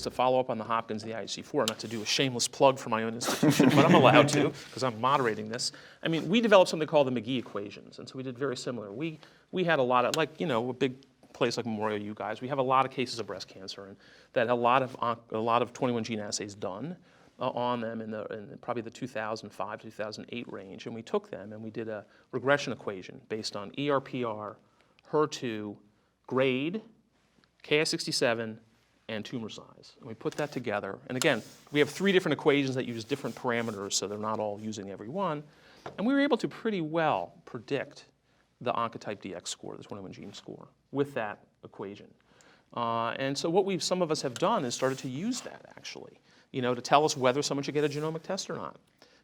just to follow up on the Hopkins and the IHC4, not to do a shameless plug for my own institution, but I'm allowed to because I'm moderating this. I mean, we developed something called the McGee equations, and so we did very similar. We had a lot of, like, a big place like Memorial, you guys, we have a lot of cases of breast cancer, and that a lot of 21 gene assays done on them in probably the 2005 to 2008 range, and we took them and we did a regression equation based on ERPR, HER2, grade, Ki-67, and tumor size. And we put that together. And again, we have 3 different equations that use different parameters, so they're not all using every one. And we were able to pretty well predict the Oncotype DX score, the 21 gene score, with that equation. And so what some of us have done is started to use that, actually, to tell us whether someone should get a genomic test or not.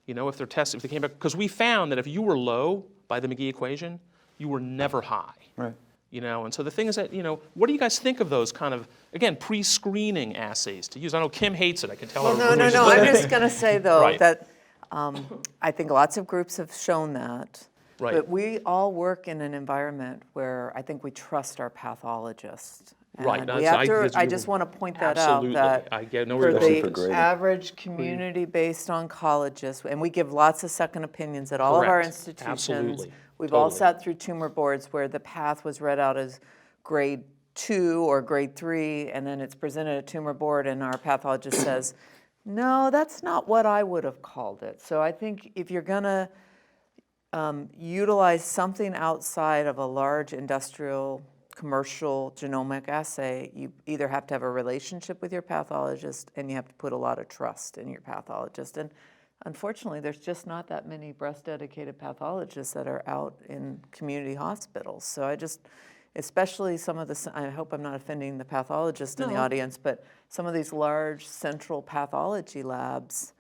If they came back, because we found that if you were low by the McGee equation, you were never high. Right. And so the thing is that, what do you guys think of those kind of, again, pre-screening assays to use? I know Kim hates it, I can tell her. Well, no, I'm just going to say, though, Right. that I think lots of groups have shown that. Right. But we all work in an environment where I think we trust our pathologist. And Right. we have to, I just want to point that Absolutely. out, that I get no for reason the average community-based oncologist, and we give lots of second opinions at all of our Correct. institutions. Absolutely. We've all Totally. sat through tumor boards where the path was read out as grade 2 or grade 3, and then it's presented at tumor board, and our pathologist says, no, that's not what I would have called it. So I think if you're going to utilize something outside of a large industrial, commercial genomic assay, you either have to have a relationship with your pathologist and you have to put a lot of trust in your pathologist. And unfortunately, there's just not that many breast-dedicated pathologists that are out in community hospitals. So I just, especially some of the, I hope I'm not offending the pathologist in the audience, but some of these large central pathology labs,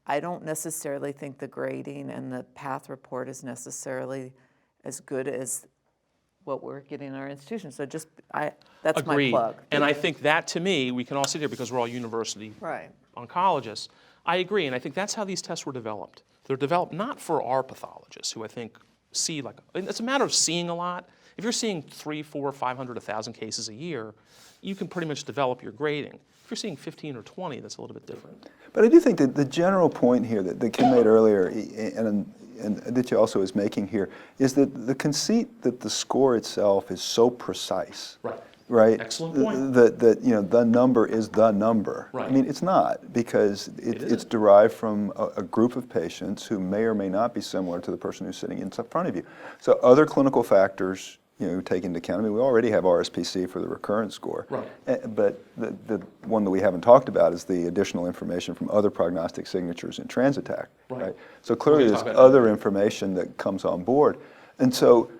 I don't necessarily think the grading and the path report is necessarily as good as what we're getting in our institution. So just, that's Agreed. my plug. And I think that, to me, we can all sit here because we're all university oncologists. I agree, and I think that's how these tests were developed. They're developed not for our pathologists, who I think see it's a matter of seeing a lot. If you're seeing 300, 400, 500, 1,000 cases a year, you can pretty much develop your grading. If you're seeing 15 or 20, that's a little bit different. But I do think that the general point here that Kim made earlier, and that you also is making here, is that the conceit that the score itself is so precise. Right. Right? Excellent point. That the number is the number. Right. I mean, it's not, because it's derived from a group of patients who may or may not be similar to the person who's sitting in front of you. So other clinical factors, take into account. I mean, we already have RSPC for the recurrence score. Right. But the one that we haven't talked about is the additional information from other prognostic signatures in TransAttack. Right. So clearly there's other information that comes on board. And so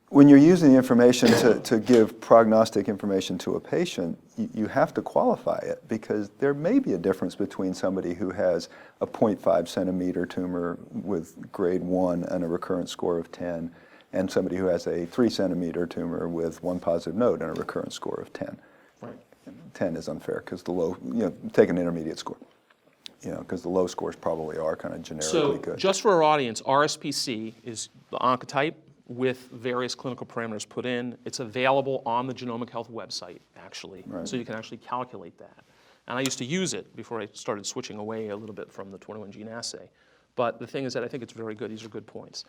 when you're using the information to give prognostic information to a patient, you have to qualify it, because there may be a difference between somebody who has a 0.5 centimeter tumor with grade 1 and a recurrence score of 10, and somebody who has a 3 centimeter tumor with 1 positive node and a recurrence score of 10. Right. 10 is unfair because the low, take an intermediate score, because the low scores probably are kind of generically good. So just for our audience, RSPC is the oncotype with various clinical parameters put in. It's available on the Genomic Health website, actually, so you can actually calculate that. And I used to use it before I started switching away a little bit from the 21 gene assay. But the thing is that I think it's very good. These are good points.